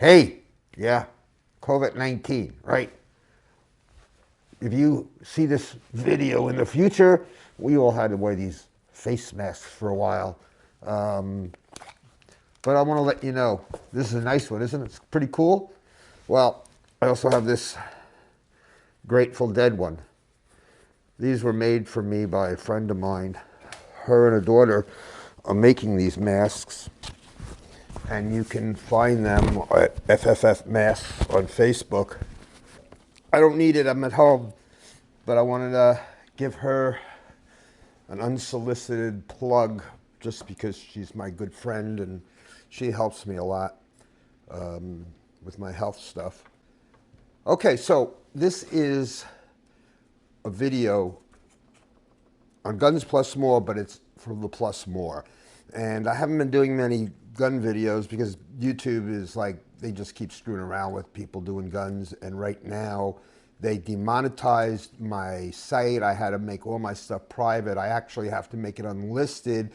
Hey, yeah, COVID-19, right? If you see this video in the future, we all had to wear these face masks for a while. Um, but I want to let you know, this is a nice one, isn't it? It's pretty cool. Well, I also have this Grateful Dead one. These were made for me by a friend of mine. Her and her daughter are making these masks, and you can find them at FFF Masks on Facebook. I don't need it, I'm at home, but I wanted to give her an unsolicited plug just because she's my good friend and she helps me a lot with my health stuff. Okay, so this is a video on Guns Plus More, but it's for the Plus More. And I haven't been doing many gun videos because YouTube is like, they just keep screwing around with people doing guns. And right now, they demonetized my site. I had to make all my stuff private. I actually have to make it unlisted,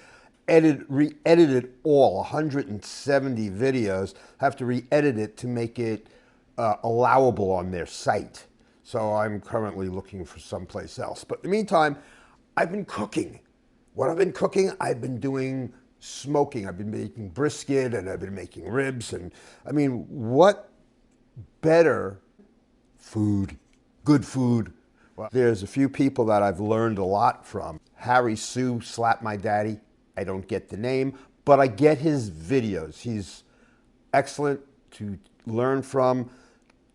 re-edit it all, 170 videos, have to re-edit it to make it allowable on their site. So I'm currently looking for someplace else. But in the meantime, I've been cooking. What I've been cooking, I've been doing smoking. I've been making brisket and I've been making ribs. And I mean, what better food, good food? Well, there's a few people that I've learned a lot from. Harry Sue, Slap My Daddy. I don't get the name, but I get his videos. He's excellent to learn from.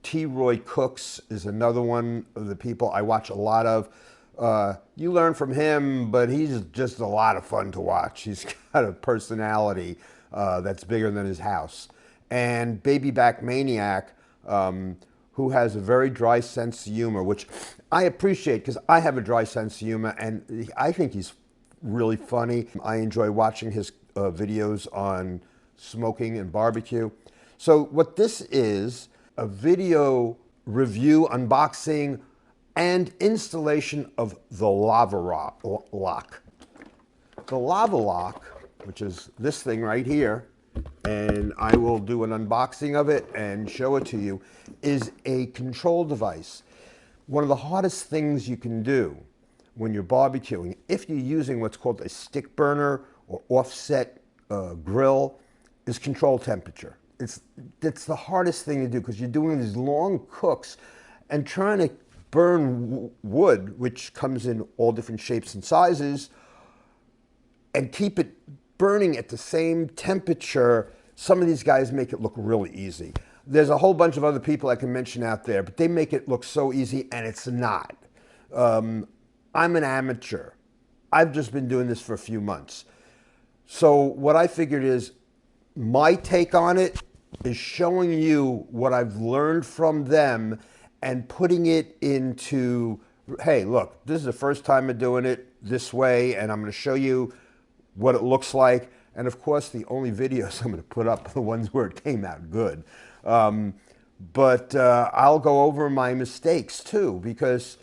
T. Roy Cooks is another one of the people I watch a lot of. You learn from him, but he's just a lot of fun to watch. He's got a personality that's bigger than his house. And Baby Back Maniac, who has a very dry sense of humor, which I appreciate because I have a dry sense of humor, and I think he's really funny. I enjoy watching his videos on smoking and barbecue. So what this is, a video review, unboxing, and installation of the Lavalock. The Lavalock, which is this thing right here, and I will do an unboxing of it and show it to you, is a control device. One of the hardest things you can do when you're barbecuing, if you're using what's called a stick burner or offset grill, is control temperature. It's the hardest thing to do because you're doing these long cooks and trying to burn wood, which comes in all different shapes and sizes, and keep it burning at the same temperature. Some of these guys make it look really easy. There's a whole bunch of other people I can mention out there, but they make it look so easy, and it's not. I'm an amateur. I've just been doing this for a few months. So what I figured is, my take on it is showing you what I've learned from them and putting it into, hey, look, this is the first time I'm doing it this way, and I'm going to show you what it looks like. And of course, the only videos I'm going to put up are the ones where it came out good. But I'll go over my mistakes too, because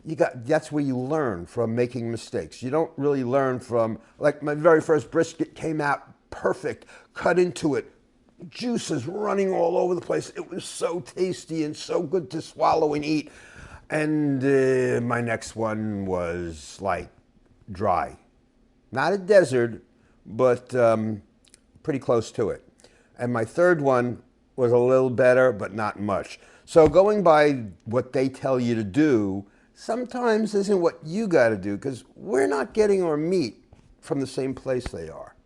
that's where you learn from making mistakes. You don't really learn from, like my very first brisket came out perfect, cut into it, juices running all over the place. It was so tasty and so good to swallow and eat. And my next one was like dry. Not a desert, but pretty close to it. And my third one was a little better, but not much. So going by what they tell you to do sometimes isn't what you got to do, because we're not getting our meat from the same place they are.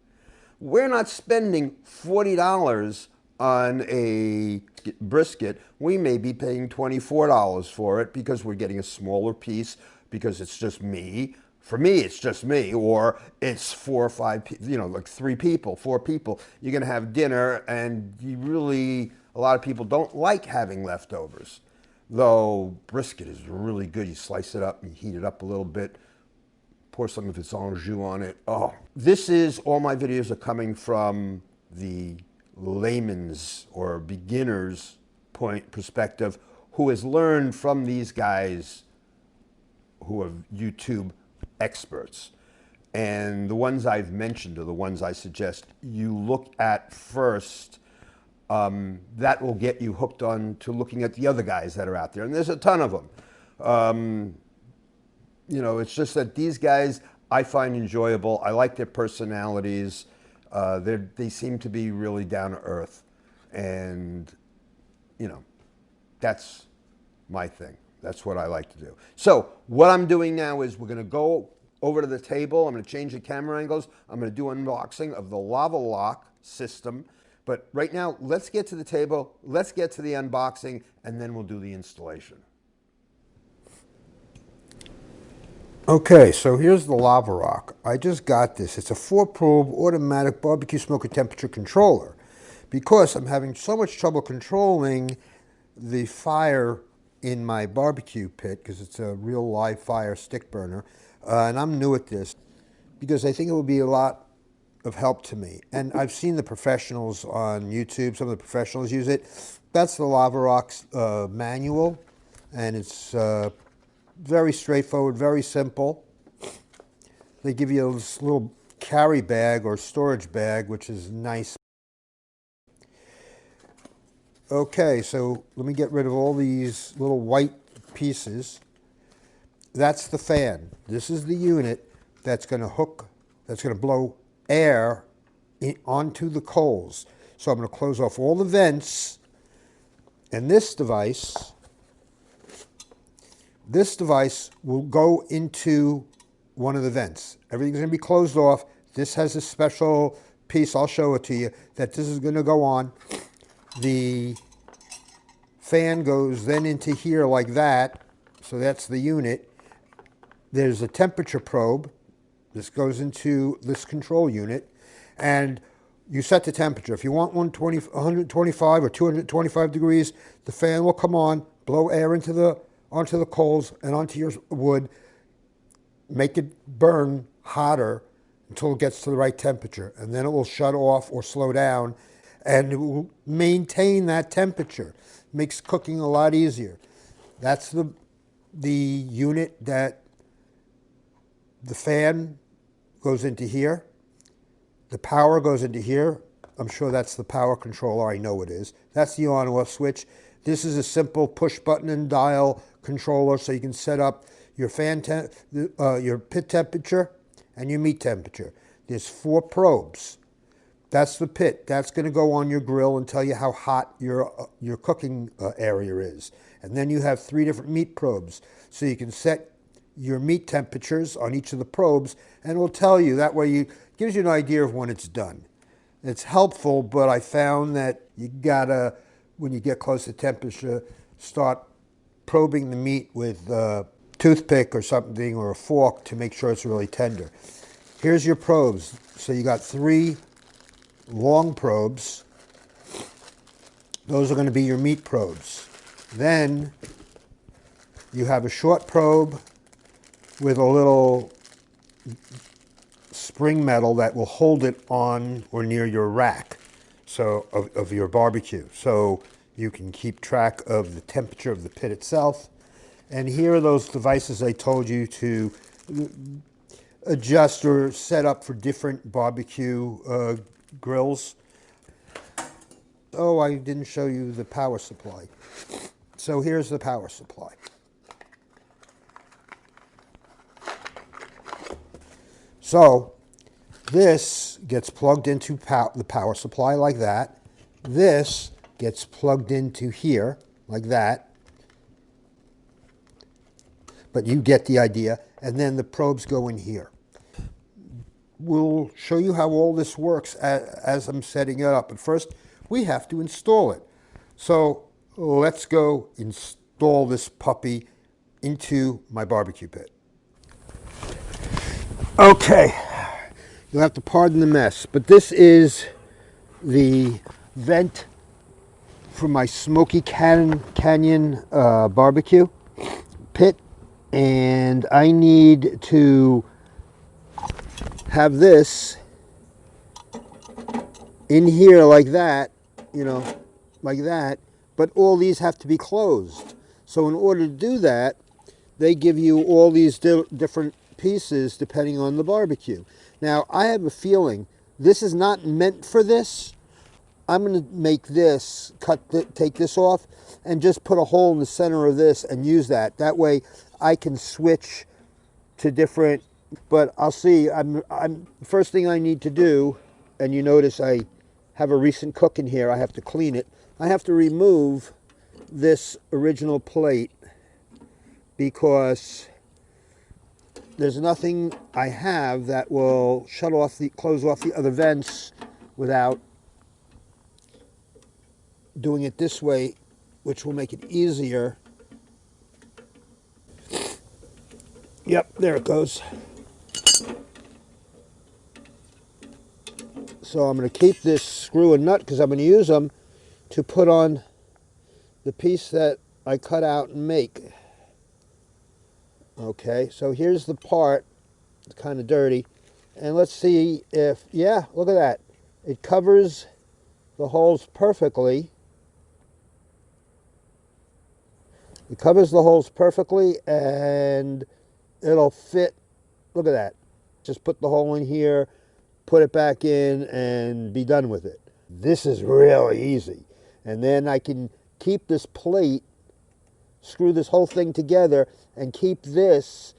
We're not spending $40 on a brisket. We may be paying $24 for it because we're getting a smaller piece because it's just me. For me, it's just me, or it's 4 or 5, like 3 people, 4 people. You're going to have dinner, and a lot of people don't like having leftovers. Though brisket is really good. You slice it up and heat it up a little bit. Pour some of its orange jus on it. Oh, all my videos are coming from the layman's or beginner's perspective, who has learned from these guys who are YouTube experts. And the ones I've mentioned are the ones I suggest you look at first that will get you hooked on to looking at the other guys that are out there. And there's a ton of them. You know, it's just that these guys I find enjoyable. I like their personalities. They seem to be really down to earth. And, you know, that's my thing. That's what I like to do. So what I'm doing now is we're going to go over to the table. I'm going to change the camera angles. I'm going to do unboxing of the Lavalock system. But right now, let's get to the table. Let's get to the unboxing, and then we'll do the installation. Okay, so here's the Lavalock. I just got this. It's a 4-probe automatic barbecue smoker temperature controller because I'm having so much trouble controlling the fire in my barbecue pit because it's a real live fire stick burner. And I'm new at this because I think it will be a lot of help to me. And I've seen the professionals on YouTube. Some of the professionals use it. That's the Lavalock's manual, and it's very straightforward, very simple. They give you this little carry bag or storage bag, which is nice. Okay, so let me get rid of all these little white pieces. That's the fan. This is the unit that's going to hook, that's going to blow air onto the coals. So I'm going to close off all the vents, and this device will go into one of the vents. Everything's going to be closed off. This has a special piece, I'll show it to you, that this is going to go on. The fan goes then into here like that, so that's the unit. There's a temperature probe. This goes into this control unit, and you set the temperature. If you want 125 or 225 degrees, the fan will come on, blow air onto the coals and onto your wood, make it burn hotter until it gets to the right temperature, and then it will shut off or slow down, and it will maintain that temperature. Makes cooking a lot easier. That's the unit that the fan goes into here. The power goes into here. I'm sure that's the power controller. I know it is. That's the on-off switch. This is a simple push button and dial controller, so you can set up your your pit temperature and your meat temperature. There's 4 probes. That's the pit. That's going to go on your grill and tell you how hot your cooking area is. And then you have 3 different meat probes, so you can set your meat temperatures on each of the probes, and it will tell you. That way, gives you an idea of when it's done. It's helpful, but I found that you gotta, when you get close to temperature, start probing the meat with a toothpick or something or a fork to make sure it's really tender. Here's your probes. So you got 3 long probes. Those are going to be your meat probes. Then you have a short probe with a little spring metal that will hold it on or near your rack of your barbecue, so you can keep track of the temperature of the pit itself. And here are those devices I told you to adjust or set up for different barbecue grills. Oh, I didn't show you the power supply. So here's the power supply. So this gets plugged into the power supply like that. This gets plugged into here like that. But you get the idea. And then the probes go in here. We'll show you how all this works as I'm setting it up. But first, we have to install it. So let's go install this puppy into my barbecue pit. Okay, you'll have to pardon the mess, but this is the vent for my Smoky Canyon barbecue pit, and I need to have this in here like that, you know, like that, but all these have to be closed. So in order to do that, they give you all these different pieces depending on the barbecue. Now, I have a feeling this is not meant for this, I'm going to make this, take this off, and just put a hole in the center of this and use that. That way I can switch to different, but I'll see. First thing I need to do, and you notice I have a recent cook in here, I have to clean it. I have to remove this original plate because there's nothing I have that will close off the other vents without doing it this way, which will make it easier. Yep, there it goes. So I'm going to keep this screw and nut because I'm going to use them to put on the piece that I cut out and make. Okay, so here's the part. It's kind of dirty. And let's see if, yeah, look at that. It covers the holes perfectly. It covers the holes perfectly and it'll fit. Look at that. Just put the hole in here, put it back in, and be done with it. This is really easy. And then I can keep this plate, screw this whole thing together, and keep this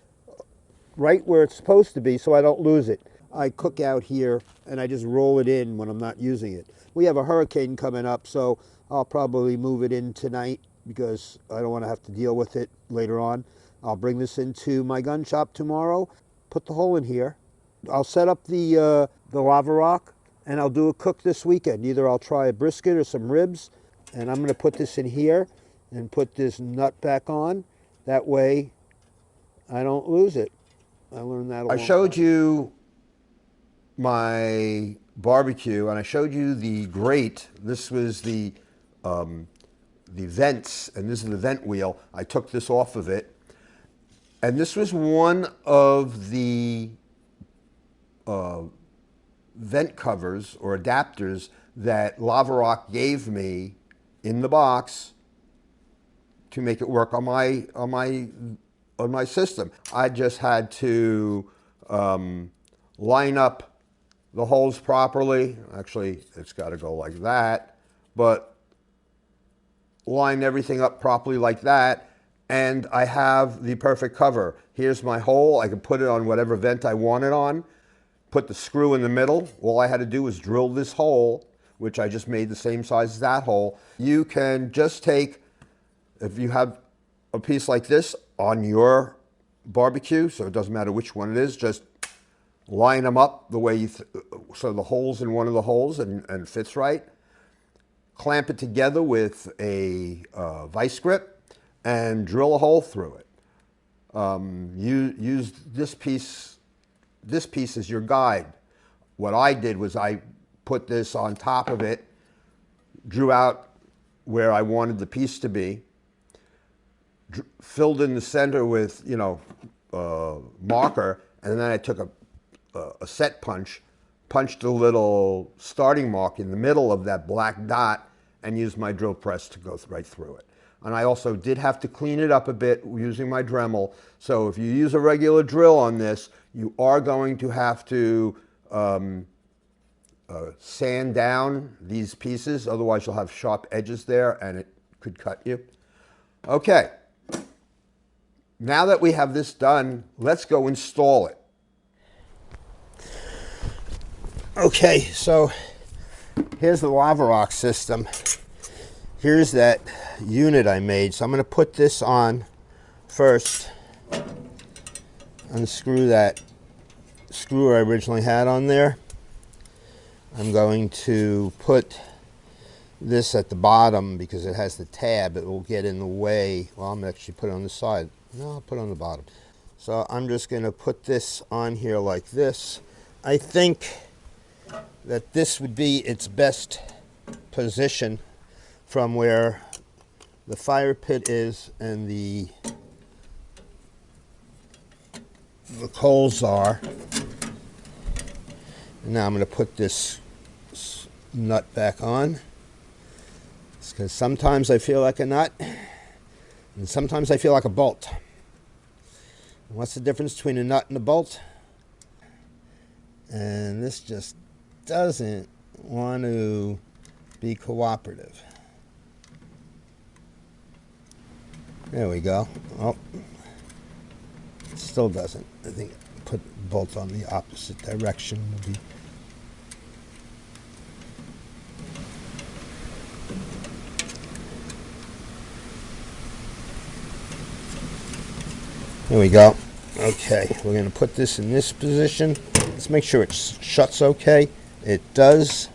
right where it's supposed to be so I don't lose it. I cook out here and I just roll it in when I'm not using it. We have a hurricane coming up, so I'll probably move it in tonight because I don't want to have to deal with it later on. I'll bring this into my gun shop tomorrow, put the hole in here. I'll set up the Lavalock and I'll do a cook this weekend. Either I'll try a brisket or some ribs, and I'm going to put this in here and put this nut back on. That way I don't lose it. I learned that a long I showed you my barbecue and I showed you the grate. This was the vents, and this is the vent wheel. I took this off of it. And this was one of the vent covers or adapters that Lavalock gave me in the box to make it work on my system. I just had to line up the holes properly. Actually, it's got to go like that, but line everything up properly like that, and I have the perfect cover. Here's my hole. I can put it on whatever vent I want it on, put the screw in the middle. All I had to do was drill this hole, which I just made the same size as that hole. You can just take, if you have a piece like this on your barbecue, so it doesn't matter which one it is, just line them up the way you, so the hole's in one of the holes and fits right. Clamp it together with a vice grip and drill a hole through it. Use this piece as your guide. What I did was I put this on top of it, drew out where I wanted the piece to be, filled in the center with, marker, and then I took a set punch, punched a little starting mark in the middle of that black dot, and used my drill press to go right through it. And I also did have to clean it up a bit using my Dremel. So if you use a regular drill on this, you are going to have to sand down these pieces. Otherwise, you'll have sharp edges there and it could cut you. Okay. Now that we have this done, let's go install it. Okay, so here's the Lavalock system. Here's that unit I made. So I'm going to put this on first. Unscrew that screw I originally had on there. I'm going to put this at the bottom because it has the tab. It will get in the way. Well, I'm actually put it on the side. No, I'll put it on the bottom. So I'm just going to put this on here like this. I think that this would be its best position from where the fire pit is and the coals are. And now I'm going to put this nut back on, because sometimes I feel like a nut and sometimes I feel like a bolt. What's the difference between a nut and a bolt? And this just doesn't want to Be cooperative. There we go. Oh, it still doesn't. I think put both on the opposite direction will be. There we go. Okay, we're going to put this in this position. Let's make sure it shuts okay. It does.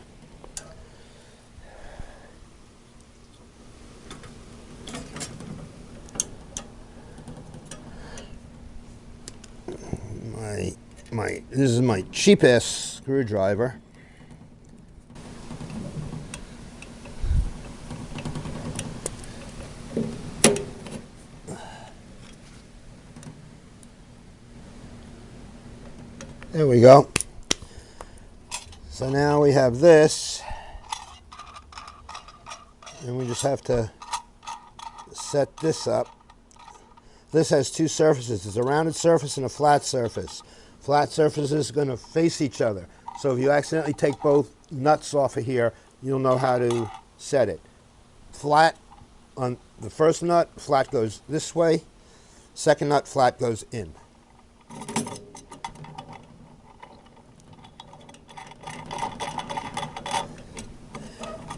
This is my cheap ass screwdriver. There we go. So now we have this, and we just have to set this up. This has two surfaces. It's a rounded surface and a flat surface. Flat surfaces are going to face each other. So if you accidentally take both nuts off of here, you'll know how to set it. Flat on the first nut, flat goes this way. Second nut, flat goes in.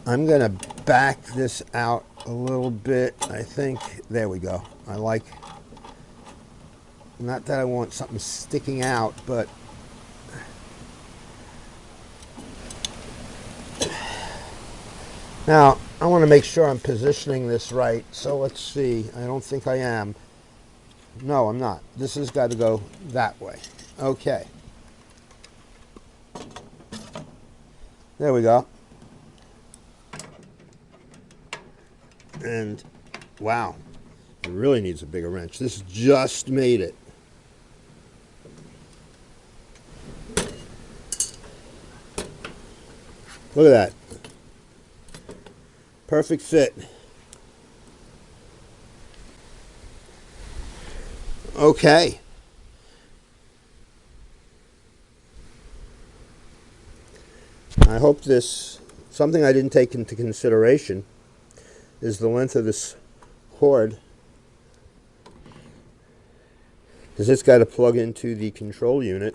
I'm going to back this out a little bit, I think. There we go. I like, not that I want something sticking out, but now I want to make sure I'm positioning this right. So let's see. I don't think I am. No, I'm not. This has got to go that way. Okay. There we go. And wow, it really needs a bigger wrench. This just made it. Look at that. Perfect fit. Okay. I hope this, something I didn't take into consideration is the length of this cord, because it's got to plug into the control unit,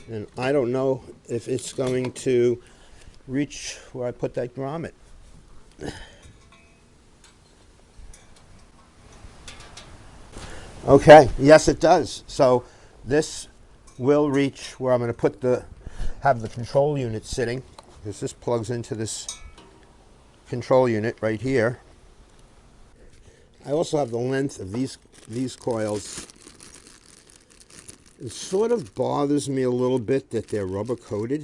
and I don't know if it's going to reach where I put that grommet. Okay, yes it does. So this will reach where I'm going to put have the control unit sitting, because this plugs into this control unit right here. I also have the length of these coils. It sort of bothers me a little bit that they're rubber coated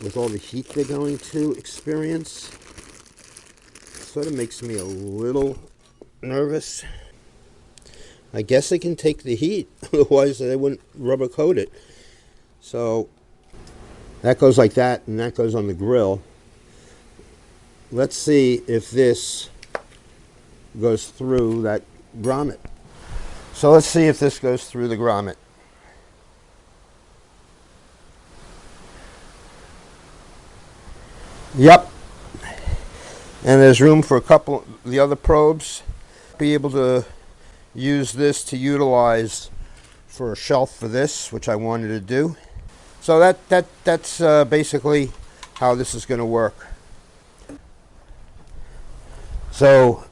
with all the heat they're going to experience. It sort of makes me a little nervous. I guess they can take the heat, otherwise they wouldn't rubber coat it. So that goes like that, and that goes on the grill. Let's see if this goes through that grommet. So let's see if this goes through the grommet. Yep. And there's room for a couple of the other probes. Be able to use this to utilize for a shelf for this, which I wanted to do. So that's basically how this is going to work. So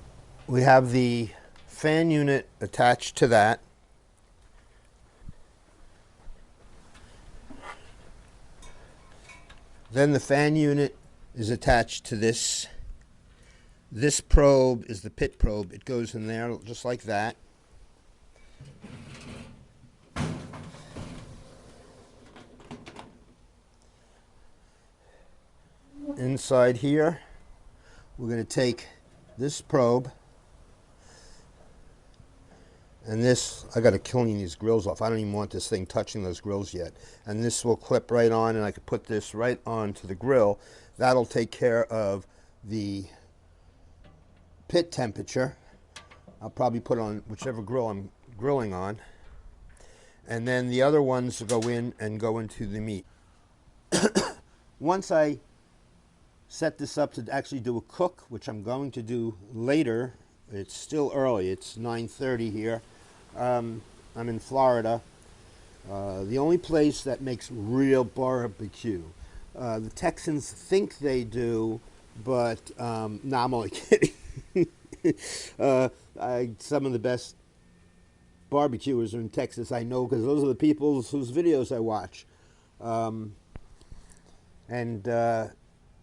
we have the fan unit attached to that. Then the fan unit is attached to this. This probe is the pit probe. It goes in there just like that. Inside here, we're going to take this probe, and this, I got to clean these grills off. I don't even want this thing touching those grills yet. And this will clip right on, and I could put this right onto the grill. That'll take care of the pit temperature. I'll probably put on whichever grill I'm grilling on. And then the other ones go in and go into the meat. Once I set this up to actually do a cook, which I'm going to do later. It's still early. It's 9:30 here. I'm in Florida. The only place that makes real barbecue. The Texans think they do, but no, I'm only kidding. Some of the best barbecuers are in Texas, I know, because those are the people whose videos I watch. And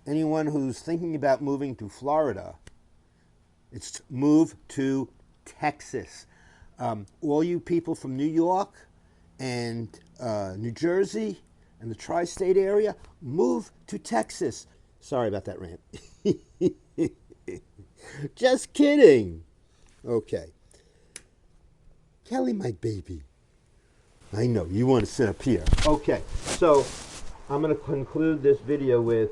anyone who's thinking about moving to Florida, it's move to Texas. All you people from New York and New Jersey and the tri-state area, move to Texas. Sorry about that rant. Just kidding. Okay. Kelly, my baby. I know, you want to sit up here. Okay, so I'm going to conclude this video with,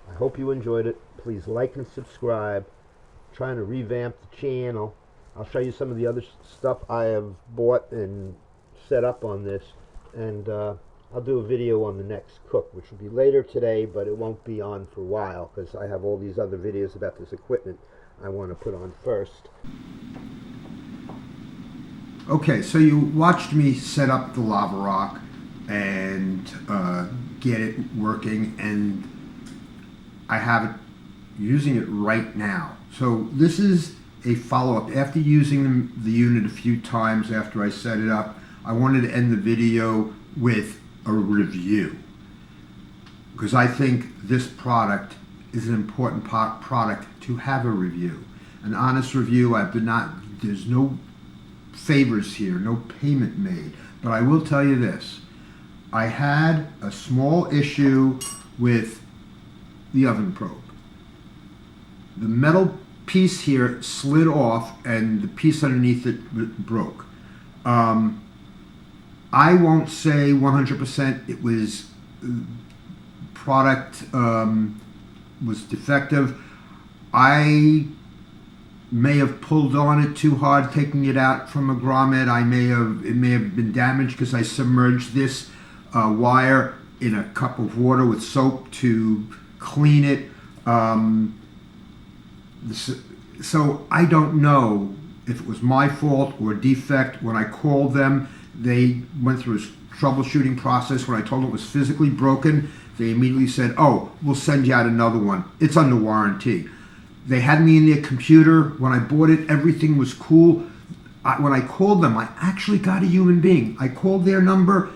I hope you enjoyed it. Please like and subscribe. I'm trying to revamp the channel. I'll show you some of the other stuff I have bought and set up on this. And I'll do a video on the next cook, which will be later today, but it won't be on for a while because I have all these other videos about this equipment I want to put on first. Okay, so you watched me set up the Lavalock and get it working, and I have it using it right now. So this is a follow-up. After using the unit a few times after I set it up, I wanted to end the video with a review, because I think this product is an important product to have a review. An honest review. There's no favors here, no payment made. But I will tell you this. I had a small issue with the oven probe. The metal piece here slid off and the piece underneath it broke. I won't say 100% it was product was defective. I may have pulled on it too hard, taking it out from a grommet. It may have been damaged because I submerged this wire in a cup of water with soap to clean it. So I don't know if it was my fault or defect. When I called them, they went through a troubleshooting process. When I told them it was physically broken, they immediately said, "Oh, we'll send you out another one. It's under warranty." They had me in their computer. When I bought it, everything was cool. When I called them, I actually got a human being. I called their number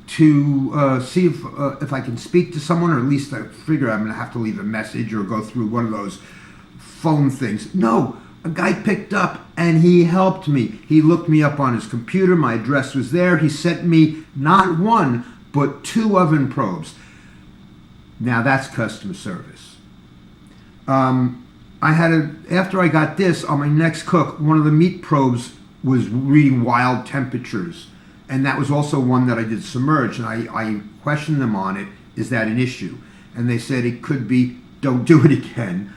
to see if I can speak to someone, or at least I figure I'm going to have to leave a message or go through one of those phone things. No, a guy picked up and he helped me. He looked me up on his computer. My address was there. He sent me not one, but 2 oven probes. Now that's customer service. After I got this, on my next cook, one of the meat probes was reading wild temperatures. And that was also one that I did submerge. And I questioned them on it. Is that an issue? And they said it could be. Don't do it again.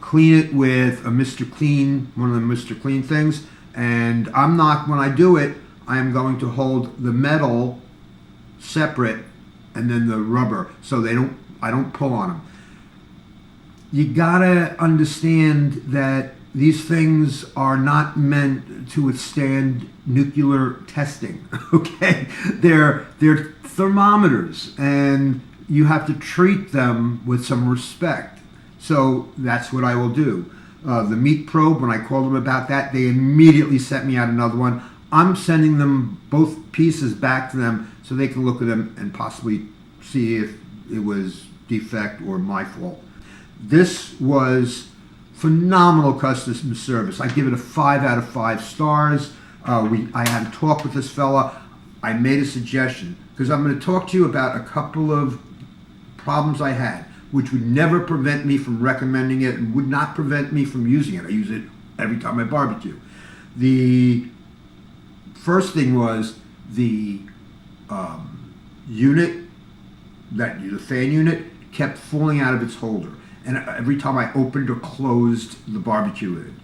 Clean it with a Mr. Clean, one of the Mr. Clean things. And when I do it, I am going to hold the metal separate and then the rubber, so I don't pull on them. You gotta understand that these things are not meant to withstand nuclear testing, okay? They're thermometers, and you have to treat them with some respect. So that's what I will do. The meat probe, when I called them about that, they immediately sent me out another one. I'm sending them both pieces back to them so they can look at them and possibly see if it was defect or my fault. This was phenomenal customer service. I give it a 5 out of 5 stars. I had a talk with this fella. I made a suggestion because I'm going to talk to you about a couple of problems I had, which would never prevent me from recommending it and would not prevent me from using it. I use it every time I barbecue. The first thing was the unit, the fan unit, kept falling out of its holder. And every time I opened or closed the barbecue lid.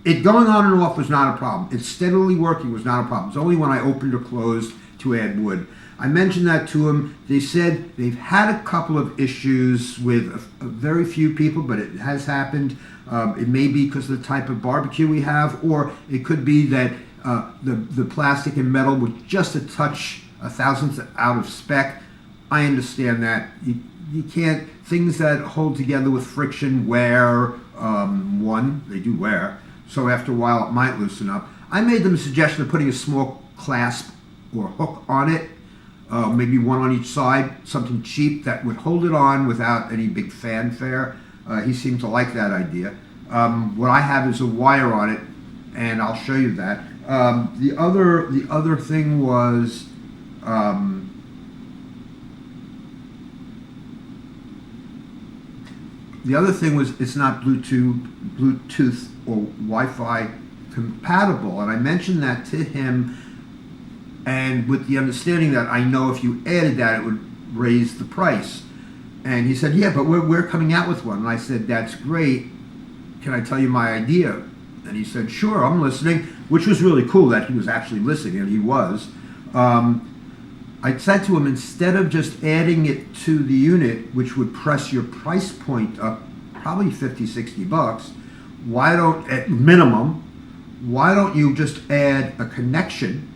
It going on and off was not a problem. It steadily working was not a problem. It's only when I opened or closed to add wood. I mentioned that to them. They said they've had a couple of issues with a very few people, but it has happened. It may be because of the type of barbecue we have, or it could be that the plastic and metal were just a touch, a thousandth out of spec. I understand that. You can't, things that hold together with friction wear, they do wear, so after a while it might loosen up. I made them a suggestion of putting a small clasp or hook on it, maybe one on each side, something cheap that would hold it on without any big fanfare. He seemed to like that idea. What I have is a wire on it, and I'll show you that. The other thing was, it's not Bluetooth or Wi-Fi compatible, and I mentioned that to him, and with the understanding that I know if you added that, it would raise the price. And he said, yeah, but we're coming out with one. And I said, that's great. Can I tell you my idea? And he said, sure, I'm listening, which was really cool that he was actually listening, and he was. I said to him, instead of just adding it to the unit, which would press your price point up probably 50, 60 bucks, at minimum, why don't you just add a connection,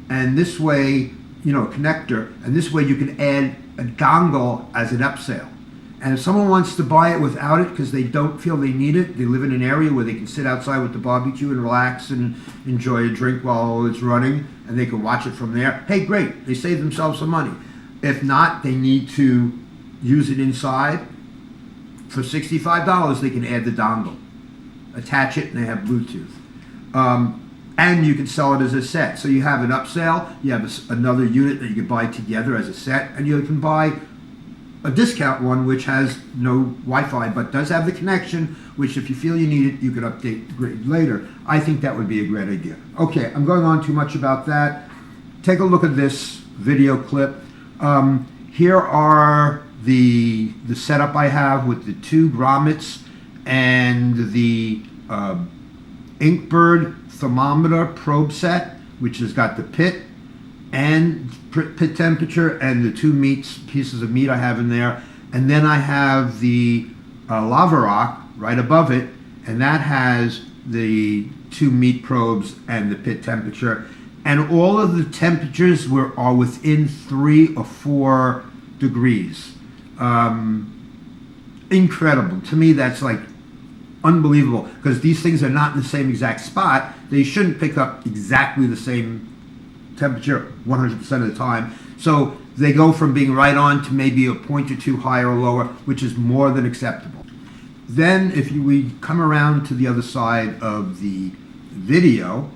and this way, a connector, and this way you can add a dongle as an upsell. And if someone wants to buy it without it because they don't feel they need it, they live in an area where they can sit outside with the barbecue and relax and enjoy a drink while it's running, and they can watch it from there, hey, great, they save themselves some money. If not, they need to use it inside. For $65, they can add the dongle, attach it, and they have Bluetooth. And you can sell it as a set. So you have an upsell, you have another unit that you can buy together as a set, and you can buy a discount one which has no Wi-Fi but does have the connection, which if you feel you need it, you can upgrade later. I think that would be a great idea. Okay, I'm going on too much about that. Take a look at this video clip. Here are the setup I have with the two grommets and the Inkbird thermometer probe set, which has got the pit and pit temperature and the two pieces of meat I have in there. And then I have the Lavalock right above it, and that has the two meat probes and the pit temperature. And all of the temperatures are within 3 or 4 degrees. Incredible. To me, that's like unbelievable, because these things are not in the same exact spot. They shouldn't pick up exactly the same temperature 100% of the time. So they go from being right on to maybe a point or two higher or lower, which is more than acceptable. Then if we come around to the other side of the video,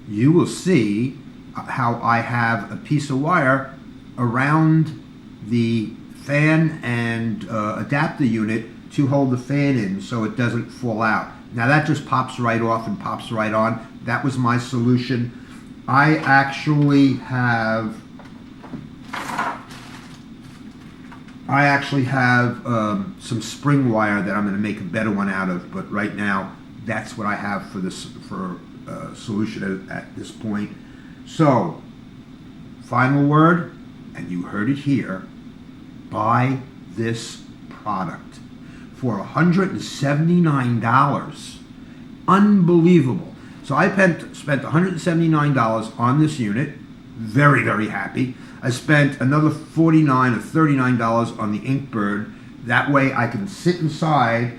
you will see how I have a piece of wire around the fan and adapter unit to hold the fan in so it doesn't fall out. Now that just pops right off and pops right on. That was my solution. I actually have some spring wire that I'm going to make a better one out of, but right now that's what I have for this solution at this point. So, final word, and you heard it here: buy this product for $179. Unbelievable. So I spent $179 on this unit. Very, very happy. I spent another $49 or $39 on the Inkbird. That way I can sit inside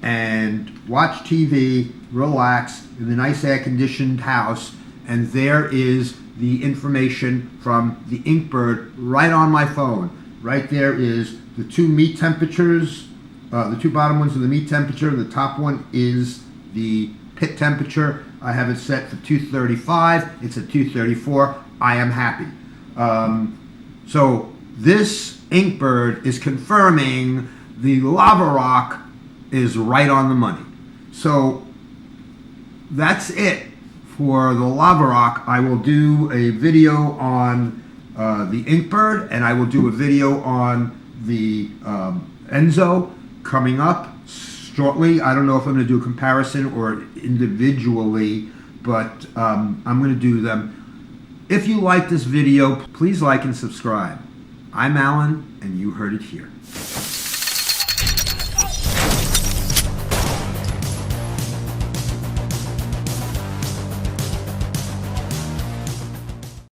and watch TV, relax in the nice air-conditioned house, and there is the information from the Inkbird right on my phone. Right there is the two meat temperatures. The two bottom ones are the meat temperature. The top one is the pit temperature. I have it set for 235. It's at 234. I am happy. So this Inkbird is confirming the Lavalock is right on the money. So that's it for the Lavalock. I will do a video on the Inkbird, and I will do a video on the Enzo coming up shortly. I don't know if I'm going to do a comparison or individually, but I'm going to do them. If you like this video, please like and subscribe. I'm Alan, and you heard it here.